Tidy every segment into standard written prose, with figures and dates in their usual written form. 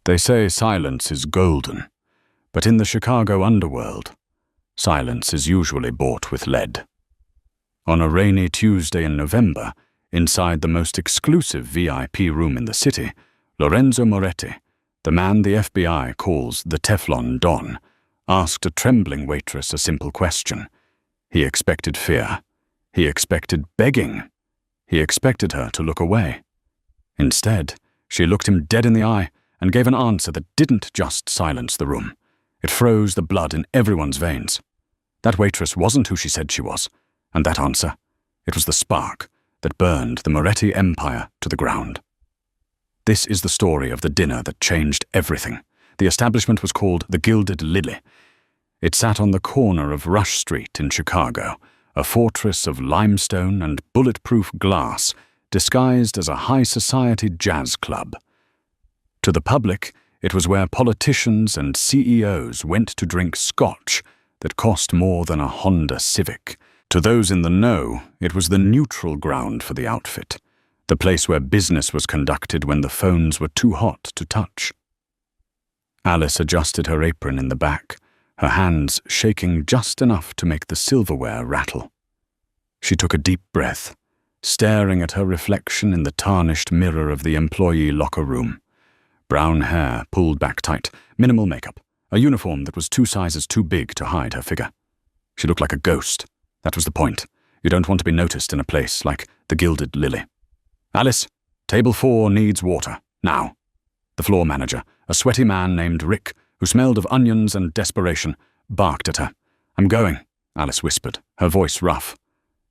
They say silence is golden, but in the Chicago underworld, silence is usually bought with lead. On a rainy Tuesday in November, inside the most exclusive VIP room in the city, Lorenzo Moretti, the man the FBI calls the Teflon Don, asked a trembling waitress a simple question. He expected fear. He expected begging. He expected her to look away. Instead, she looked him dead in the eye and gave an answer that didn't just silence the room. It froze the blood in everyone's veins. That waitress wasn't who she said she was, and that answer, it was the spark that burned the Moretti empire to the ground. This is the story of the dinner that changed everything. The establishment was called the Gilded Lily. It sat on the corner of Rush Street in Chicago, a fortress of limestone and bulletproof glass disguised as a high society jazz club. To the public, it was where politicians and CEOs went to drink scotch that cost more than a Honda Civic. To those in the know, it was the neutral ground for the outfit, the place where business was conducted when the phones were too hot to touch. Alice adjusted her apron in the back, her hands shaking just enough to make the silverware rattle. She took a deep breath, staring at her reflection in the tarnished mirror of the employee locker room. Brown hair pulled back tight, minimal makeup, a uniform that was 2 sizes too big to hide her figure. She looked like a ghost. That was the point. You don't want to be noticed in a place like the Gilded Lily. Alice, table 4 needs water, now. The floor manager, a sweaty man named Rick, who smelled of onions and desperation, barked at her. I'm going, Alice whispered, her voice rough.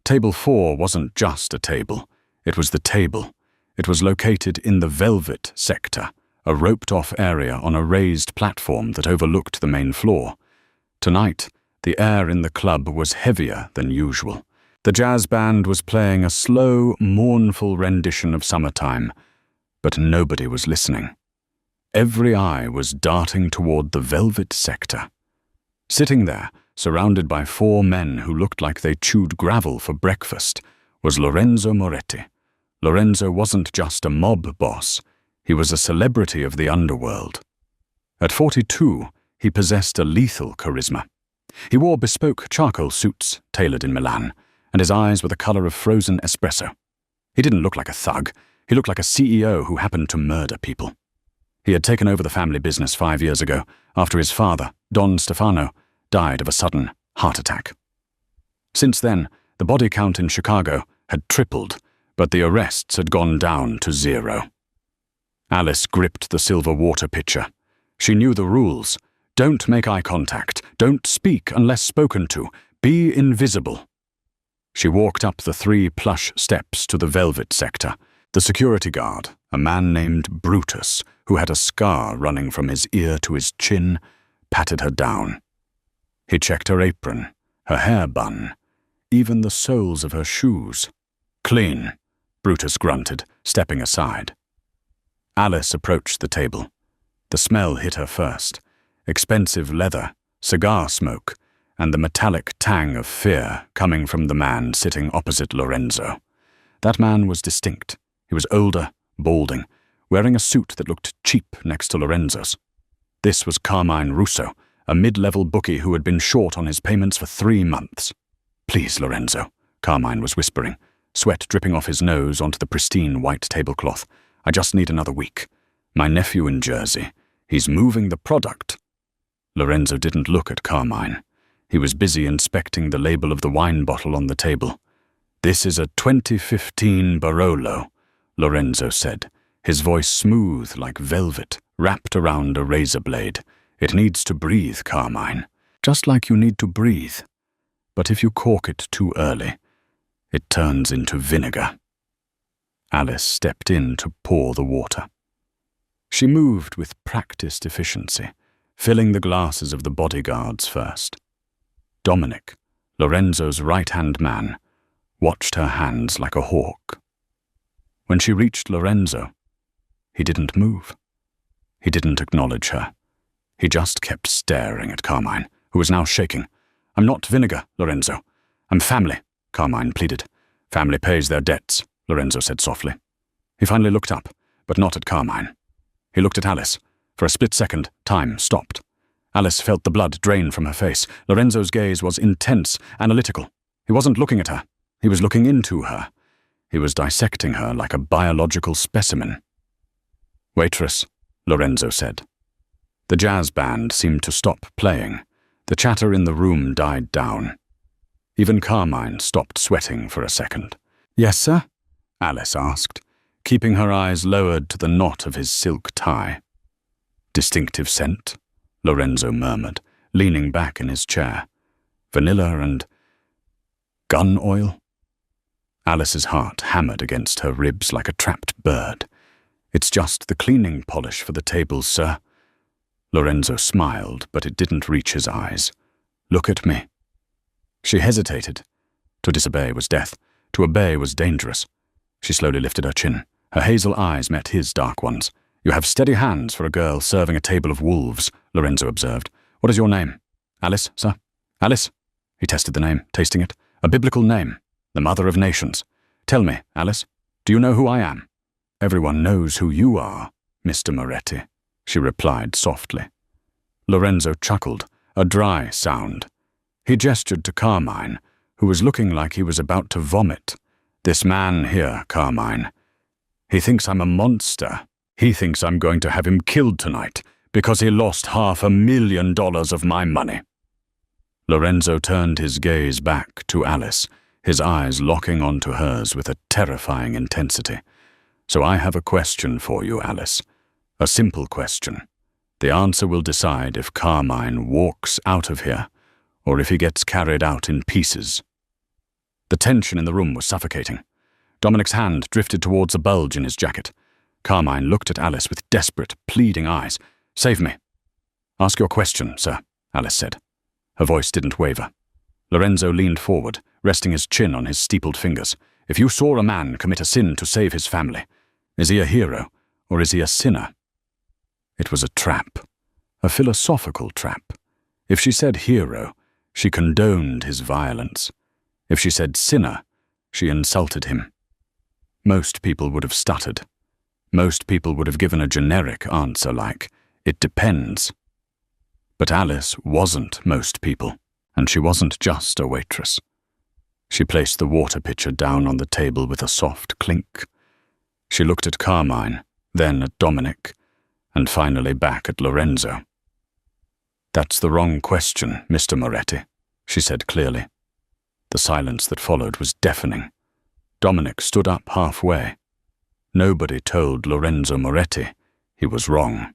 Table 4 wasn't just a table. It was the table. It was located in the Velvet sector, a roped-off area on a raised platform that overlooked the main floor. Tonight, the air in the club was heavier than usual. The jazz band was playing a slow, mournful rendition of Summertime, but nobody was listening. Every eye was darting toward the Velvet sector. Sitting there, surrounded by 4 men who looked like they chewed gravel for breakfast, was Lorenzo Moretti. Lorenzo wasn't just a mob boss. He was a celebrity of the underworld. At 42, he possessed a lethal charisma. He wore bespoke charcoal suits, tailored in Milan, and his eyes were the color of frozen espresso. He didn't look like a thug. He looked like a CEO who happened to murder people. He had taken over the family business 5 years ago, after his father, Don Stefano, died of a sudden heart attack. Since then, the body count in Chicago had tripled, but the arrests had gone down to 0. Alice gripped the silver water pitcher. She knew the rules. Don't make eye contact. Don't speak unless spoken to. Be invisible. She walked up the 3 plush steps to the Velvet sector. The security guard, a man named Brutus, who had a scar running from his ear to his chin, patted her down. He checked her apron, her hair bun, even the soles of her shoes. Clean, Brutus grunted, stepping aside. Alice approached the table. The smell hit her first. Expensive leather, cigar smoke, and the metallic tang of fear coming from the man sitting opposite Lorenzo. That man was distinct. He was older, balding, wearing a suit that looked cheap next to Lorenzo's. This was Carmine Russo, a mid-level bookie who had been short on his payments for 3 months. Please, Lorenzo, Carmine was whispering, sweat dripping off his nose onto the pristine white tablecloth. I just need another week. My nephew in Jersey. He's moving the product. Lorenzo didn't look at Carmine. He was busy inspecting the label of the wine bottle on the table. This is a 2015 Barolo, Lorenzo said, his voice smooth like velvet, wrapped around a razor blade. It needs to breathe, Carmine, just like you need to breathe. But if you cork it too early, it turns into vinegar. Alice stepped in to pour the water. She moved with practiced efficiency, filling the glasses of the bodyguards first. Dominic, Lorenzo's right-hand man, watched her hands like a hawk. When she reached Lorenzo, he didn't move. He didn't acknowledge her. He just kept staring at Carmine, who was now shaking. I'm not vinegar, Lorenzo. I'm family, Carmine pleaded. Family pays their debts, Lorenzo said softly. He finally looked up, but not at Carmine. He looked at Alice, For a split second, time stopped. Alice felt the blood drain from her face. Lorenzo's gaze was intense, analytical. He wasn't looking at her. He was looking into her. He was dissecting her like a biological specimen. "Waitress," Lorenzo said. The jazz band seemed to stop playing. The chatter in the room died down. Even Carmine stopped sweating for a second. "Yes, sir?" Alice asked, keeping her eyes lowered to the knot of his silk tie. "Distinctive scent," Lorenzo murmured, leaning back in his chair. "Vanilla and gun oil?" Alice's heart hammered against her ribs like a trapped bird. "It's just the cleaning polish for the tables, sir." Lorenzo smiled, but it didn't reach his eyes. "Look at me." She hesitated. To disobey was death. To obey was dangerous. She slowly lifted her chin. Her hazel eyes met his dark ones. "You have steady hands for a girl serving a table of wolves," Lorenzo observed. "What is your name?" "Alice, sir." "Alice?" He tested the name, tasting it. "A biblical name. The mother of nations. Tell me, Alice, do you know who I am?" "Everyone knows who you are, Mr. Moretti," she replied softly. Lorenzo chuckled, a dry sound. He gestured to Carmine, who was looking like he was about to vomit. "This man here, Carmine. He thinks I'm a monster. He thinks I'm going to have him killed tonight because he lost $500,000 of my money." Lorenzo turned his gaze back to Alice, his eyes locking onto hers with a terrifying intensity. "So I have a question for you, Alice. A simple question. The answer will decide if Carmine walks out of here or if he gets carried out in pieces." The tension in the room was suffocating. Dominic's hand drifted towards a bulge in his jacket. Carmine looked at Alice with desperate, pleading eyes. "Save me." "Ask your question, sir," Alice said. Her voice didn't waver. Lorenzo leaned forward, resting his chin on his steepled fingers. "If you saw a man commit a sin to save his family, is he a hero or is he a sinner?" It was a trap, a philosophical trap. If she said hero, she condoned his violence. If she said sinner, she insulted him. Most people would have stuttered. Most people would have given a generic answer like, "It depends." But Alice wasn't most people, and she wasn't just a waitress. She placed the water pitcher down on the table with a soft clink. She looked at Carmine, then at Dominic, and finally back at Lorenzo. "That's the wrong question, Mr. Moretti," she said clearly. The silence that followed was deafening. Dominic stood up halfway. Nobody told Lorenzo Moretti he was wrong.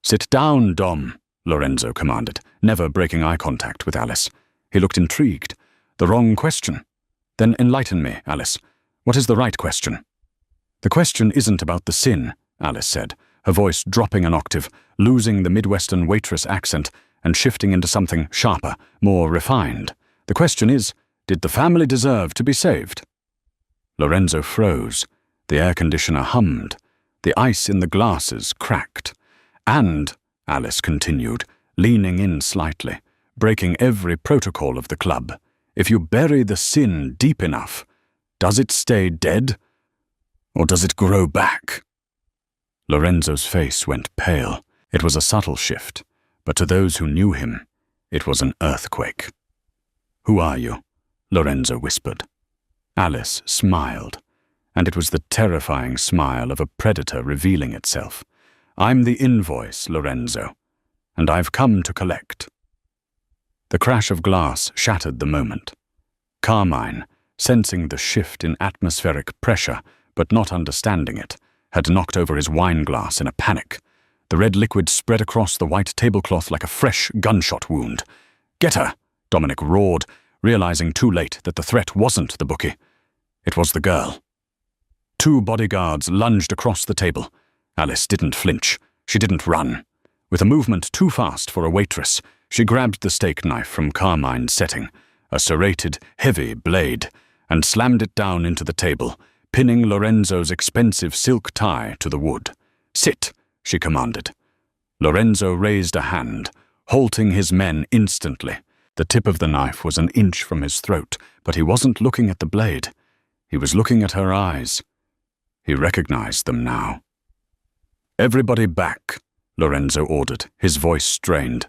"Sit down, Dom," Lorenzo commanded, never breaking eye contact with Alice. He looked intrigued. "The wrong question? Then enlighten me, Alice. What is the right question?" "The question isn't about the sin," Alice said, her voice dropping an octave, losing the Midwestern waitress accent and shifting into something sharper, more refined. "The question is, did the family deserve to be saved?" Lorenzo froze. The air conditioner hummed. The ice in the glasses cracked. "And," Alice continued, leaning in slightly, breaking every protocol of the club, "if you bury the sin deep enough, does it stay dead? Or does it grow back?" Lorenzo's face went pale. It was a subtle shift, but to those who knew him, it was an earthquake. "Who are you?" Lorenzo whispered. Alice smiled, and it was the terrifying smile of a predator revealing itself. "I'm the invoice, Lorenzo, and I've come to collect." The crash of glass shattered the moment. Carmine, sensing the shift in atmospheric pressure but not understanding it, had knocked over his wine glass in a panic. The red liquid spread across the white tablecloth like a fresh gunshot wound. "Get her!" Dominic roared, realizing too late that the threat wasn't the bookie. It was the girl. Two bodyguards lunged across the table. Alice didn't flinch. She didn't run. With a movement too fast for a waitress, she grabbed the steak knife from Carmine's setting, a serrated, heavy blade, and slammed it down into the table, pinning Lorenzo's expensive silk tie to the wood. "Sit," she commanded. Lorenzo raised a hand, halting his men instantly. The tip of the knife was an inch from his throat, but he wasn't looking at the blade. He was looking at her eyes. He recognized them now. "Everybody back," Lorenzo ordered, his voice strained.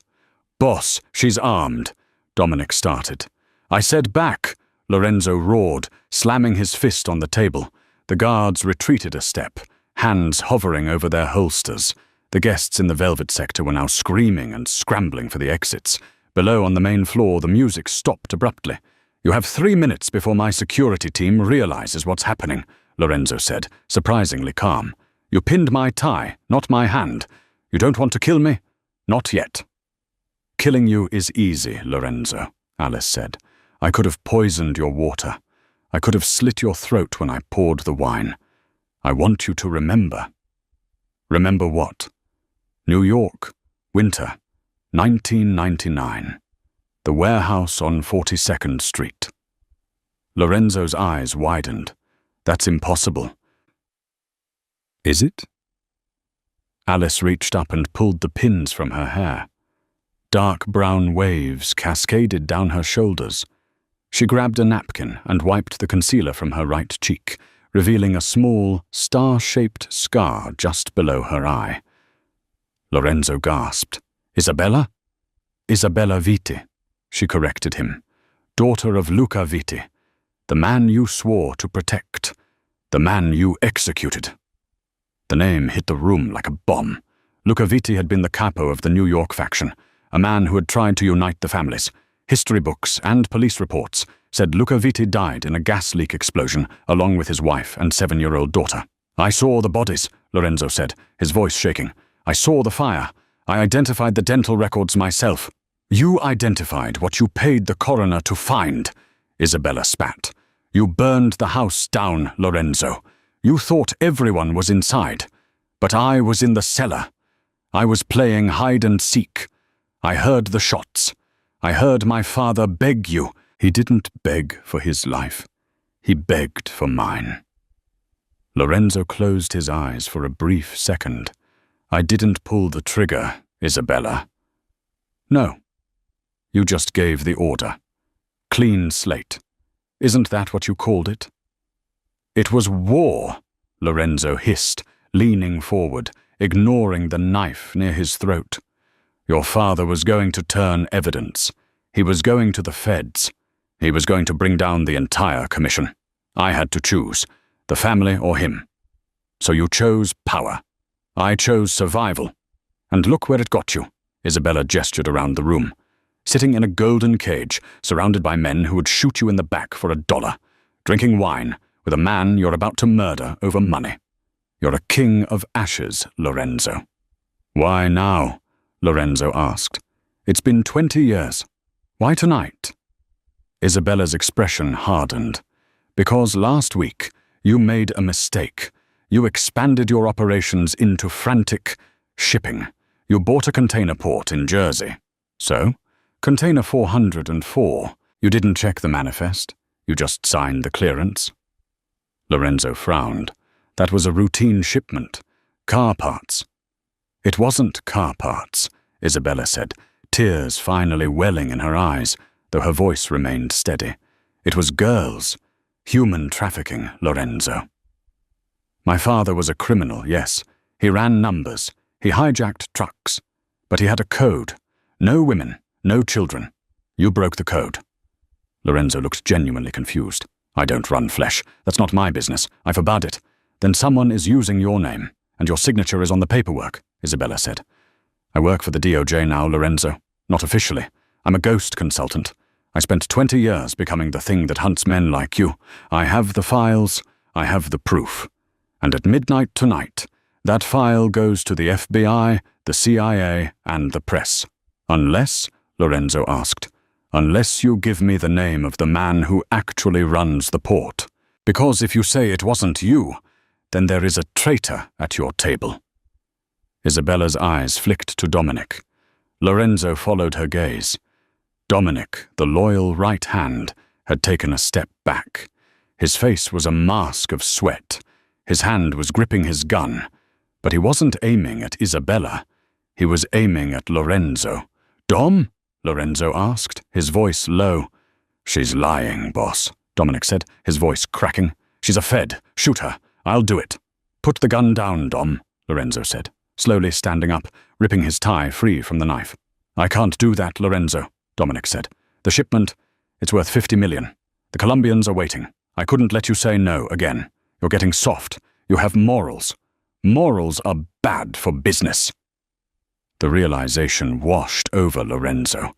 "Boss, she's armed," Dominic started. "I said back," Lorenzo roared, slamming his fist on the table. The guards retreated a step, hands hovering over their holsters. The guests in the Velvet sector were now screaming and scrambling for the exits. Below on the main floor, the music stopped abruptly. "You have 3 minutes before my security team realizes what's happening," Lorenzo said, surprisingly calm. "You pinned my tie, not my hand. You don't want to kill me? Not yet." "Killing you is easy, Lorenzo," Alice said. "I could have poisoned your water. I could have slit your throat when I poured the wine. I want you to remember." "Remember what?" "New York, winter, 1999. The warehouse on 42nd Street. Lorenzo's eyes widened. "That's impossible." "Is it?" Alice reached up and pulled the pins from her hair. Dark brown waves cascaded down her shoulders. She grabbed a napkin and wiped the concealer from her right cheek, revealing a small, star-shaped scar just below her eye. Lorenzo gasped. "Isabella?" "Isabella Vitti," she corrected him. "Daughter of Luca Vitti, the man you swore to protect, the man you executed." The name hit the room like a bomb. Luca Vitti had been the capo of the New York faction, a man who had tried to unite the families. History books and police reports said Luca Vitti died in a gas leak explosion along with his wife and 7-year-old daughter. "I saw the bodies," Lorenzo said, his voice shaking. "I saw the fire. I identified the dental records myself." "You identified what you paid the coroner to find," Isabella spat. "You burned the house down, Lorenzo. You thought everyone was inside. But I was in the cellar. I was playing hide and seek. I heard the shots. I heard my father beg you." "He didn't beg for his life. He begged for mine." Lorenzo closed his eyes for a brief second. "I didn't pull the trigger, Isabella." "No. You just gave the order. Clean slate. Isn't that what you called it?" "It was war," Lorenzo hissed, leaning forward, ignoring the knife near his throat. "Your father was going to turn evidence. He was going to the feds. He was going to bring down the entire commission. I had to choose, the family or him. So you chose power. I chose survival. And look where it got you." Isabella gestured around the room. "Sitting in a golden cage, surrounded by men who would shoot you in the back for $1, drinking wine with a man you're about to murder over money. You're a king of ashes, Lorenzo." "Why now?" Lorenzo asked. "It's been 20 years. Why tonight?" Isabella's expression hardened. "Because last week you made a mistake. You expanded your operations into frantic shipping. You bought a container port in Jersey. So, container 404. You didn't check the manifest. You just signed the clearance." Lorenzo frowned. "That was a routine shipment. Car parts." "It wasn't car parts," Isabella said, tears finally welling in her eyes, though her voice remained steady. "It was girls. Human trafficking, Lorenzo." "My father was a criminal, yes. He ran numbers. He hijacked trucks. But he had a code. No women, no children. You broke the code." Lorenzo looked genuinely confused. "I don't run flesh. That's not my business. I forbade it." "Then someone is using your name, and your signature is on the paperwork," Isabella said. "I work for the DOJ now, Lorenzo. Not officially. I'm a ghost consultant. I spent 20 years becoming the thing that hunts men like you. I have the files. I have the proof. And at midnight tonight, that file goes to the FBI, the CIA, and the press. Unless," Lorenzo asked, "unless you give me the name of the man who actually runs the port. Because if you say it wasn't you, then there is a traitor at your table." Isabella's eyes flicked to Dominic. Lorenzo followed her gaze. Dominic, the loyal right hand, had taken a step back. His face was a mask of sweat. His hand was gripping his gun. But he wasn't aiming at Isabella. He was aiming at Lorenzo. "Dom?" Lorenzo asked, his voice low. "She's lying, boss," Dominic said, his voice cracking. "She's a Fed. Shoot her. I'll do it." "Put the gun down, Dom," Lorenzo said, slowly standing up, ripping his tie free from the knife. "I can't do that, Lorenzo," Dominic said. "The shipment, it's worth 50 million. The Colombians are waiting. I couldn't let you say no again. You're getting soft. You have morals. Morals are bad for business." The realization washed over Lorenzo.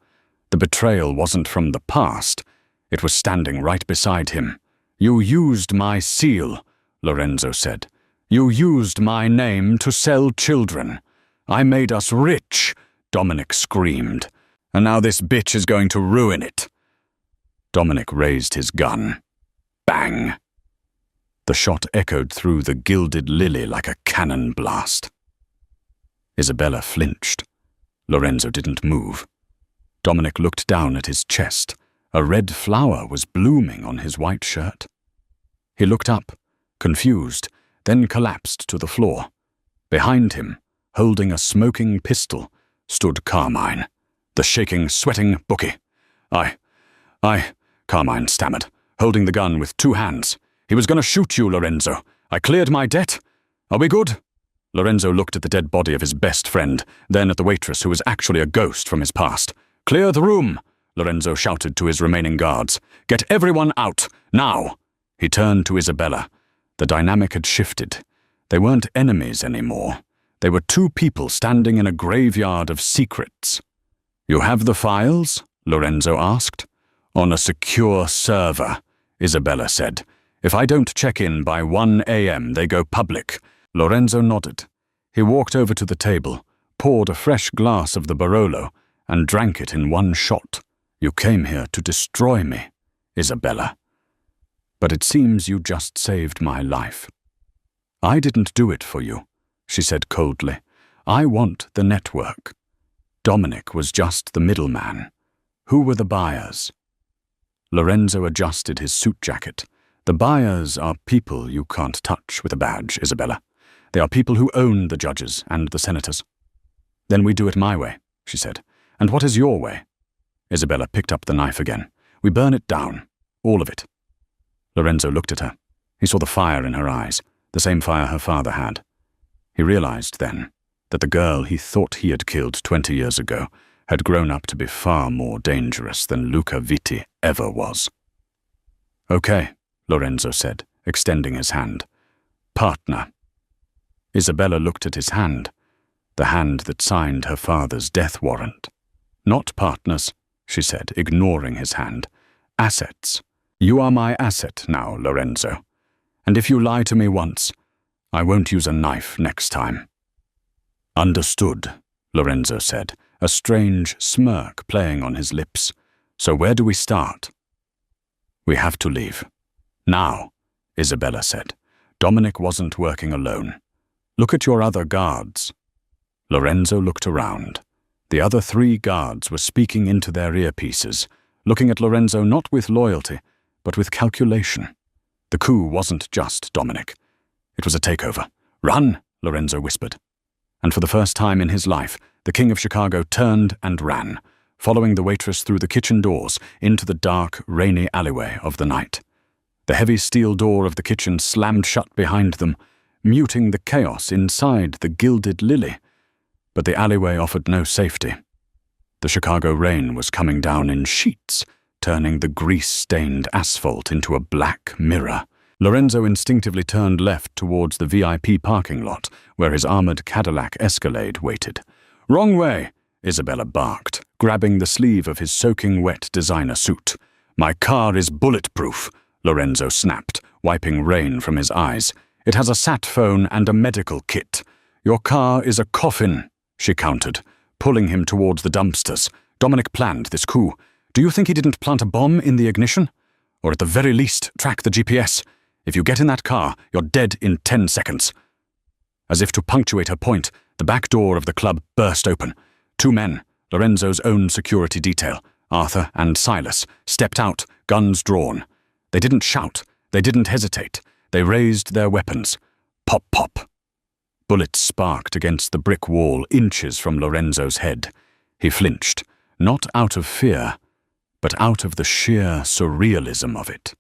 The betrayal wasn't from the past. It was standing right beside him. "You used my seal," Lorenzo said. "You used my name to sell children. I made us rich," Dominic screamed. "And now this bitch is going to ruin it." Dominic raised his gun. Bang! The shot echoed through the gilded lily like a cannon blast. Isabella flinched. Lorenzo didn't move. Dominic looked down at his chest. A red flower was blooming on his white shirt. He looked up, confused, then collapsed to the floor. Behind him, holding a smoking pistol, stood Carmine, the shaking, sweating bookie. I, Carmine stammered, holding the gun with 2 hands. "He was going to shoot you, Lorenzo. I cleared my debt. Are we good?" Lorenzo looked at the dead body of his best friend, then at the waitress who was actually a ghost from his past. "Clear the room," Lorenzo shouted to his remaining guards. "Get everyone out, now!" He turned to Isabella. The dynamic had shifted. They weren't enemies anymore. They were 2 people standing in a graveyard of secrets. "You have the files?" Lorenzo asked. "On a secure server," Isabella said. "If I don't check in by 1 a.m., they go public." Lorenzo nodded. He walked over to the table, poured a fresh glass of the Barolo, and drank it in 1 shot. "You came here to destroy me, Isabella. But it seems you just saved my life." "I didn't do it for you," she said coldly. "I want the network." Dominic was just the middleman. Who were the buyers? Lorenzo adjusted his suit jacket. "The buyers are people you can't touch with a badge, Isabella. They are people who own the judges and the senators." "Then we do it my way," she said. "And what is your way?" Isabella picked up the knife again. "We burn it down. All of it." Lorenzo looked at her. He saw the fire in her eyes, the same fire her father had. He realized then that the girl he thought he had killed 20 years ago had grown up to be far more dangerous than Luca Vitti ever was. "Okay," Lorenzo said, extending his hand. "Partner." Isabella looked at his hand, the hand that signed her father's death warrant. "Not partners," she said, ignoring his hand. "Assets. You are my asset now, Lorenzo. And if you lie to me once, I won't use a knife next time." "Understood," Lorenzo said, a strange smirk playing on his lips. "So where do we start?" "We have to leave. Now," Isabella said. Dominic wasn't working alone. "Look at your other guards." Lorenzo looked around. The other 3 guards were speaking into their earpieces, looking at Lorenzo not with loyalty, but with calculation. The coup wasn't just Dominic. It was a takeover. "Run," Lorenzo whispered. And for the first time in his life, the King of Chicago turned and ran, following the waitress through the kitchen doors into the dark, rainy alleyway of the night. The heavy steel door of the kitchen slammed shut behind them, muting the chaos inside the gilded lily. But the alleyway offered no safety. The Chicago rain was coming down in sheets, turning the grease-stained asphalt into a black mirror. Lorenzo instinctively turned left towards the VIP parking lot, where his armored Cadillac Escalade waited. "Wrong way," Isabella barked, grabbing the sleeve of his soaking wet designer suit. "My car is bulletproof," Lorenzo snapped, wiping rain from his eyes. "It has a sat phone and a medical kit. Your car is a coffin," she countered, pulling him towards the dumpsters. "Dominic planned this coup. Do you think he didn't plant a bomb in the ignition? Or at the very least, track the GPS? If you get in that car, you're dead in 10 seconds. As if to punctuate her point, the back door of the club burst open. 2 men, Lorenzo's own security detail, Arthur and Silas, stepped out, guns drawn. They didn't shout. They didn't hesitate. They raised their weapons. Pop, pop. Bullets sparked against the brick wall inches from Lorenzo's head. He flinched, not out of fear, but out of the sheer surrealism of it.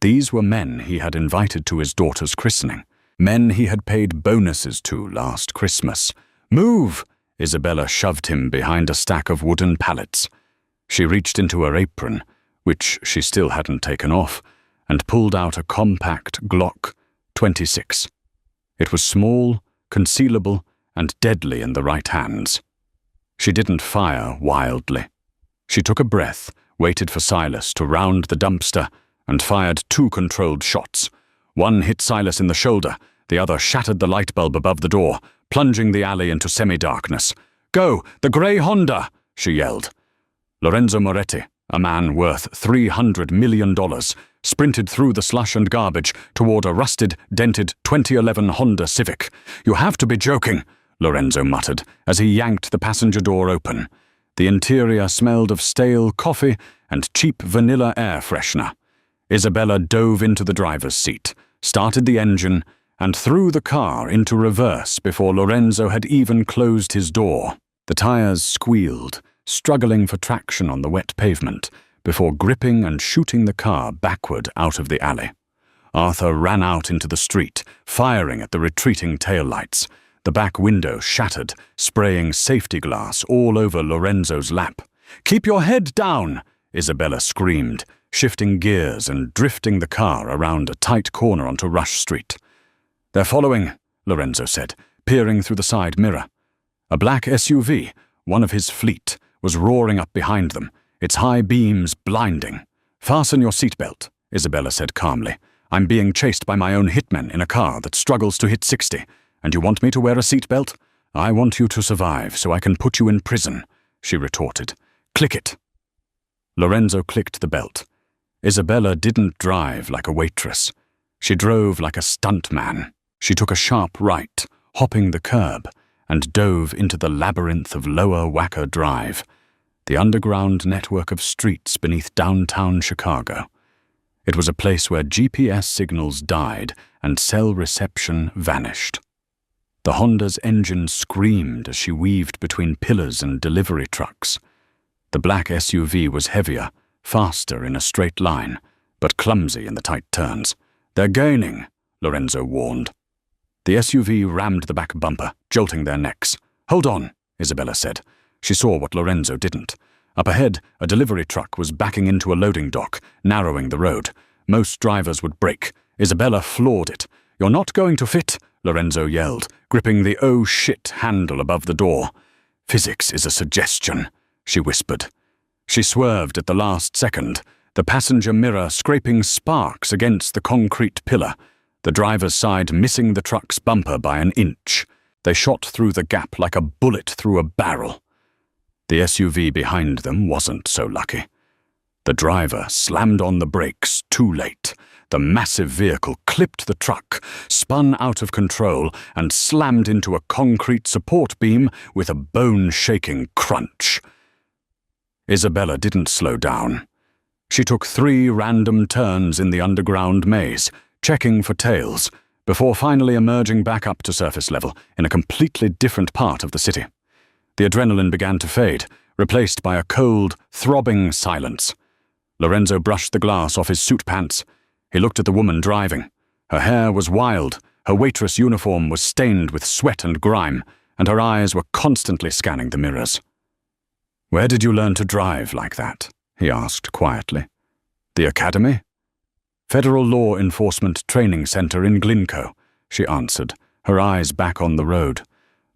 These were men he had invited to his daughter's christening, men he had paid bonuses to last Christmas, "Move!" Isabella shoved him behind a stack of wooden pallets. She reached into her apron, which she still hadn't taken off, and pulled out a compact Glock 26. It was small, concealable, and deadly in the right hands. She didn't fire wildly. She took a breath, waited for Silas to round the dumpster, and fired 2 controlled shots. One hit Silas in the shoulder, the other shattered the light bulb above the door, plunging the alley into semi-darkness. "Go, the grey Honda!" she yelled. Lorenzo Moretti, a man worth $300 million, sprinted through the slush and garbage toward a rusted, dented 2011 Honda Civic. "You have to be joking," Lorenzo muttered as he yanked the passenger door open. The interior smelled of stale coffee and cheap vanilla air freshener. Isabella dove into the driver's seat, started the engine, and threw the car into reverse before Lorenzo had even closed his door. The tires squealed, struggling for traction on the wet pavement, before gripping and shooting the car backward out of the alley. Arthur ran out into the street, firing at the retreating taillights. The back window shattered, spraying safety glass all over Lorenzo's lap. "Keep your head down!" Isabella screamed, shifting gears and drifting the car around a tight corner onto Rush Street. "They're following," Lorenzo said, peering through the side mirror. A black SUV, one of his fleet, was roaring up behind them, its high beams blinding. "Fasten your seatbelt," Isabella said calmly. "I'm being chased by my own hitmen in a car that struggles to hit 60. And you want me to wear a seatbelt? I want you to survive so I can put you in prison," she retorted. "Click it." Lorenzo clicked the belt. Isabella didn't drive like a waitress. She drove like a stuntman. She took a sharp right, hopping the curb, and dove into the labyrinth of Lower Wacker Drive, the underground network of streets beneath downtown Chicago. It was a place where GPS signals died and cell reception vanished. The Honda's engine screamed as she weaved between pillars and delivery trucks. The black SUV was heavier, faster in a straight line, but clumsy in the tight turns. "They're gaining," Lorenzo warned. The SUV rammed the back bumper, jolting their necks. "Hold on," Isabella said. She saw what Lorenzo didn't. Up ahead, a delivery truck was backing into a loading dock, narrowing the road. Most drivers would brake. Isabella floored it. "You're not going to fit," Lorenzo yelled, gripping the "oh shit" handle above the door. "Physics is a suggestion," she whispered. She swerved at the last second, the passenger mirror scraping sparks against the concrete pillar, the driver's side missing the truck's bumper by an inch. They shot through the gap like a bullet through a barrel. The SUV behind them wasn't so lucky. The driver slammed on the brakes too late. The massive vehicle clipped the truck, spun out of control, and slammed into a concrete support beam with a bone-shaking crunch. Isabella didn't slow down. She took 3 random turns in the underground maze, checking for tails, before finally emerging back up to surface level in a completely different part of the city. The adrenaline began to fade, replaced by a cold, throbbing silence. Lorenzo brushed the glass off his suit pants. He looked at the woman driving. Her hair was wild, her waitress uniform was stained with sweat and grime, and her eyes were constantly scanning the mirrors. "Where did you learn to drive like that?" he asked quietly. "The academy?" "Federal Law Enforcement Training Center in Glencoe," she answered, her eyes back on the road.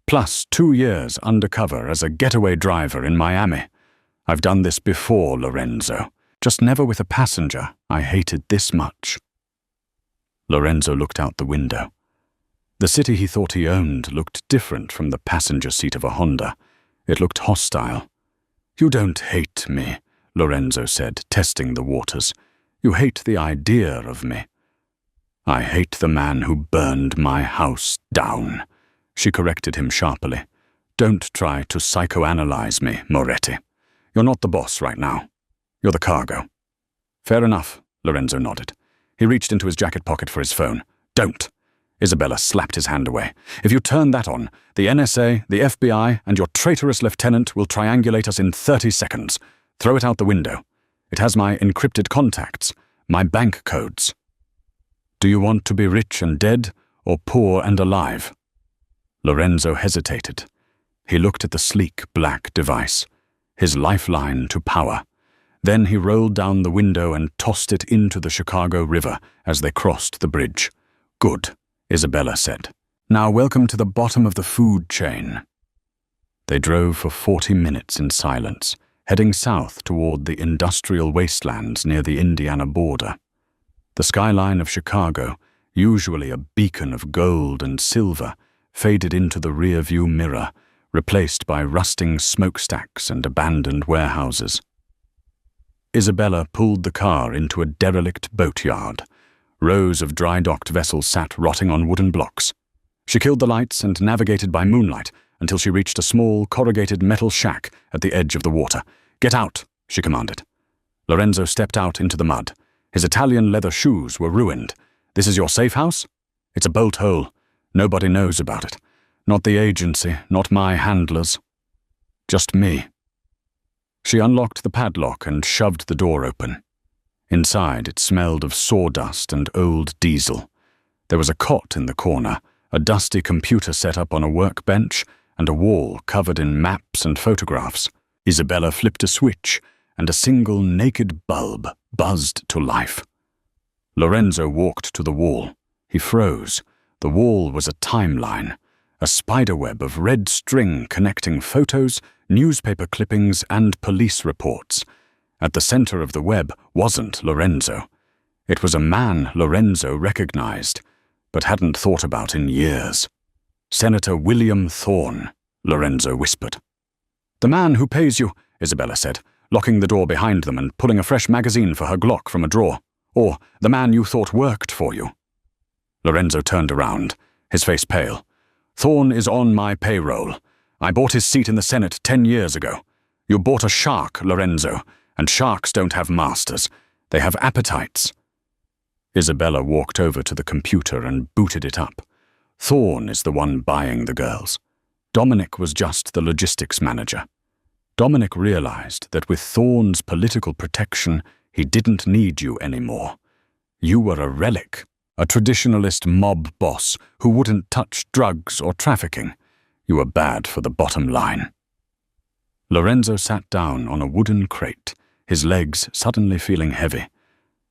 "Plus 2 years undercover as a getaway driver in Miami. I've done this before, Lorenzo. Just never with a passenger I hated this much." Lorenzo looked out the window. The city he thought he owned looked different from the passenger seat of a Honda. It looked hostile. "You don't hate me," Lorenzo said, testing the waters. "You hate the idea of me." "I hate the man who burned my house down," she corrected him sharply. "Don't try to psychoanalyze me, Moretti. You're not the boss right now. You're the cargo." "Fair enough," Lorenzo nodded. He reached into his jacket pocket for his phone. "Don't." Isabella slapped his hand away. "If you turn that on, the NSA, the FBI, and your traitorous lieutenant will triangulate us in 30 seconds. Throw it out the window. It has my encrypted contacts, my bank codes." "Do you want to be rich and dead, or poor and alive?" Lorenzo hesitated. He looked at the sleek black device, his lifeline to power. Then he rolled down the window and tossed it into the Chicago River as they crossed the bridge. "Good," Isabella said. "Now welcome to the bottom of the food chain." They drove for 40 minutes in silence, heading south toward the industrial wastelands near the Indiana border. The skyline of Chicago, usually a beacon of gold and silver, faded into the rear-view mirror, replaced by rusting smokestacks and abandoned warehouses. Isabella pulled the car into a derelict boatyard. Rows of dry-docked vessels sat rotting on wooden blocks. She killed the lights and navigated by moonlight until she reached a small, corrugated metal shack at the edge of the water. "Get out," she commanded. Lorenzo stepped out into the mud. His Italian leather shoes were ruined. "This is your safe house?" "It's a bolt hole. Nobody knows about it. Not the agency, not my handlers. Just me." She unlocked the padlock and shoved the door open. Inside, it smelled of sawdust and old diesel. There was a cot in the corner, a dusty computer set up on a workbench, and a wall covered in maps and photographs. Isabella flipped a switch, and a single naked bulb buzzed to life. Lorenzo walked to the wall. He froze. The wall was a timeline, a spiderweb of red string connecting photos, newspaper clippings, and police reports. At the center of the web wasn't Lorenzo. It was a man Lorenzo recognized, but hadn't thought about in years. "Senator William Thorne," Lorenzo whispered. "The man who pays you," Isabella said, locking the door behind them and pulling a fresh magazine for her Glock from a drawer. "Or the man you thought worked for you." Lorenzo turned around, his face pale. "Thorne is on my payroll. I bought his seat in the Senate 10 years ago. You bought a shark, Lorenzo, and sharks don't have masters. They have appetites." Isabella walked over to the computer and booted it up. "Thorne is the one buying the girls. Dominic was just the logistics manager." Dominic realized that with Thorne's political protection, he didn't need you anymore. You were a relic, a traditionalist mob boss who wouldn't touch drugs or trafficking. You were bad for the bottom line. Lorenzo sat down on a wooden crate, his legs suddenly feeling heavy.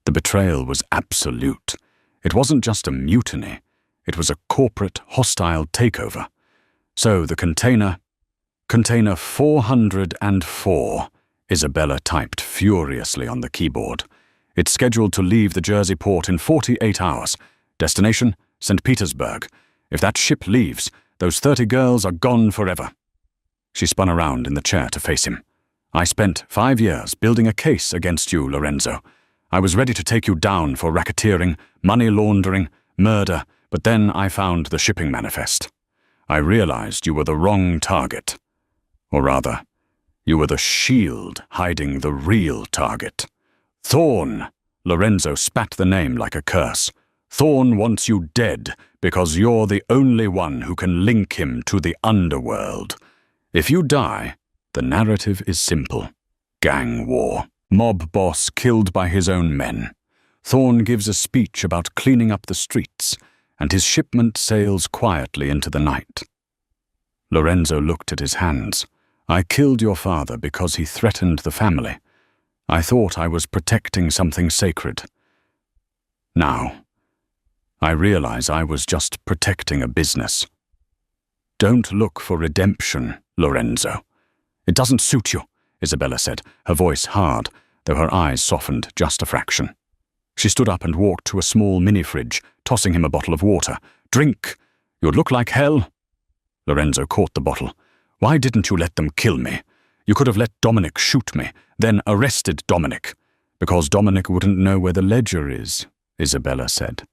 The betrayal was absolute. It wasn't just a mutiny. It was a corporate, hostile takeover. So the container 404, Isabella typed furiously on the keyboard. "It's scheduled to leave the Jersey port in 48 hours. Destination, St. Petersburg. If that ship leaves, those 30 girls are gone forever." She spun around in the chair to face him. "I spent 5 years building a case against you, Lorenzo. I was ready to take you down for racketeering, money laundering, murder, but then I found the shipping manifest. I realized you were the wrong target. Or rather, you were the shield hiding the real target. Thorne!" Lorenzo spat the name like a curse. "Thorne wants you dead because you're the only one who can link him to the underworld. If you die, the narrative is simple. Gang war. Mob boss killed by his own men. Thorne gives a speech about cleaning up the streets, and his shipment sails quietly into the night." Lorenzo looked at his hands. "I killed your father because he threatened the family. I thought I was protecting something sacred. Now, I realize I was just protecting a business. Don't look for redemption, Lorenzo." "It doesn't suit you," Isabella said, her voice hard, though her eyes softened just a fraction. She stood up and walked to a small mini-fridge, tossing him a bottle of water. "Drink. You'd look like hell." Lorenzo caught the bottle. "Why didn't you let them kill me? You could have let Dominic shoot me, then arrested Dominic." "Because Dominic wouldn't know where the ledger is," Isabella said.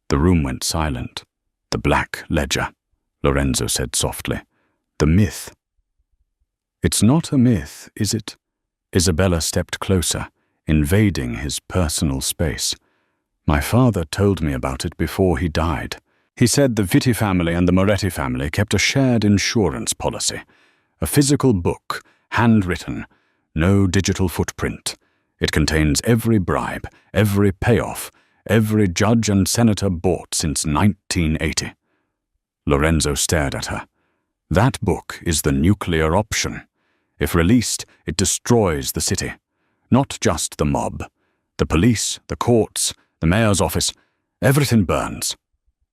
The room went silent. "The black ledger," Lorenzo said softly. "The myth." "It's not a myth, is it?" Isabella stepped closer, invading his personal space. "My father told me about it before he died. He said the Vitti family and the Moretti family kept a shared insurance policy. A physical book, handwritten, no digital footprint. It contains every bribe, every payoff, every judge and senator bought since 1980. Lorenzo stared at her. That book is the nuclear option. If released, it destroys the city. Not just the mob. The police, the courts, the mayor's office, everything burns.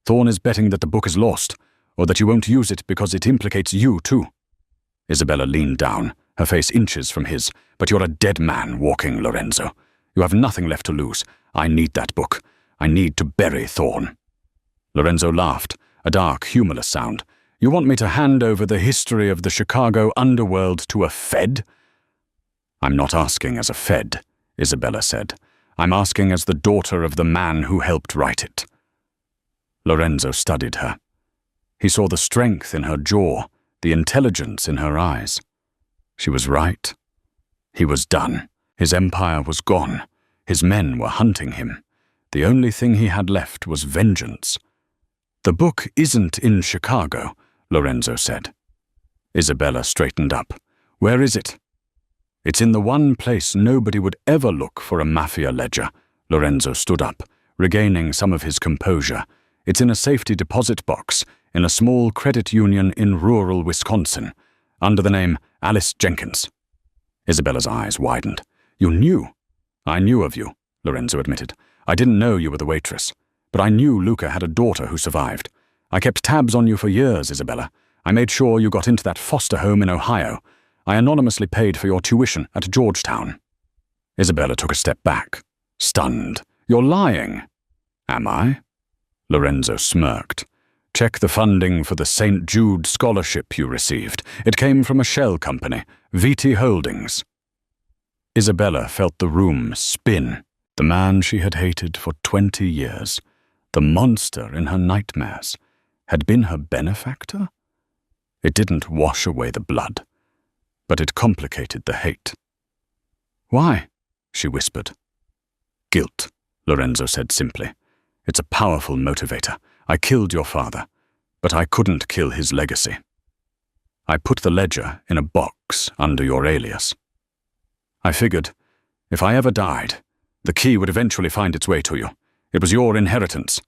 Thorn is betting that the book is lost, or that you won't use it because it implicates you too. Isabella leaned down, her face inches from his. But you're a dead man walking, Lorenzo. You have nothing left to lose. I need that book. I need to bury Thorn. Lorenzo laughed, a dark, humorless sound. You want me to hand over the history of the Chicago underworld to a Fed? I'm not asking as a Fed, Isabella said. I'm asking as the daughter of the man who helped write it. Lorenzo studied her. He saw the strength in her jaw, the intelligence in her eyes. She was right. He was done. His empire was gone. His men were hunting him. The only thing he had left was vengeance. The book isn't in Chicago, Lorenzo said. Isabella straightened up. Where is it? It's in the one place nobody would ever look for a Mafia ledger. Lorenzo stood up, regaining some of his composure. It's in a safety deposit box in a small credit union in rural Wisconsin, under the name Alice Jenkins. Isabella's eyes widened. You knew? I knew of you, Lorenzo admitted. I didn't know you were the waitress, but I knew Luca had a daughter who survived. I kept tabs on you for years, Isabella. I made sure you got into that foster home in Ohio. I anonymously paid for your tuition at Georgetown. Isabella took a step back, stunned. You're lying. Am I? Lorenzo smirked. Check the funding for the St. Jude scholarship you received. It came from a shell company, VT Holdings. Isabella felt the room spin. The man she had hated for 20 years, the monster in her nightmares, had been her benefactor? It didn't wash away the blood, but it complicated the hate. Why? She whispered. Guilt, Lorenzo said simply. It's a powerful motivator. I killed your father, but I couldn't kill his legacy. I put the ledger in a box under your alias. I figured, if I ever died, the key would eventually find its way to you. It was your inheritance.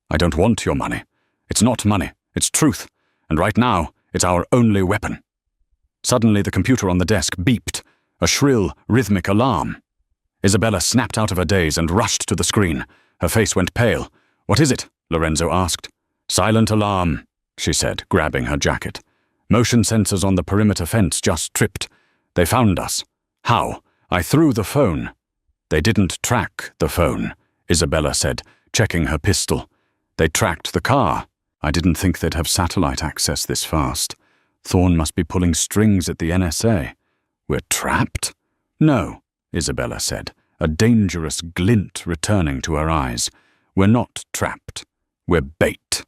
I don't want your money. It's not money, it's truth. And right now, it's our only weapon. Suddenly, the computer on the desk beeped, a shrill, rhythmic alarm. Isabella snapped out of her daze and rushed to the screen. Her face went pale. What is it? Lorenzo asked. Silent alarm, she said, grabbing her jacket. Motion sensors on the perimeter fence just tripped. They found us. How? I threw the phone. They didn't track the phone, Isabella said, checking her pistol. They tracked the car. I didn't think they'd have satellite access this fast. Thorn must be pulling strings at the NSA. We're trapped? No, Isabella said, a dangerous glint returning to her eyes. We're not trapped. We're bait.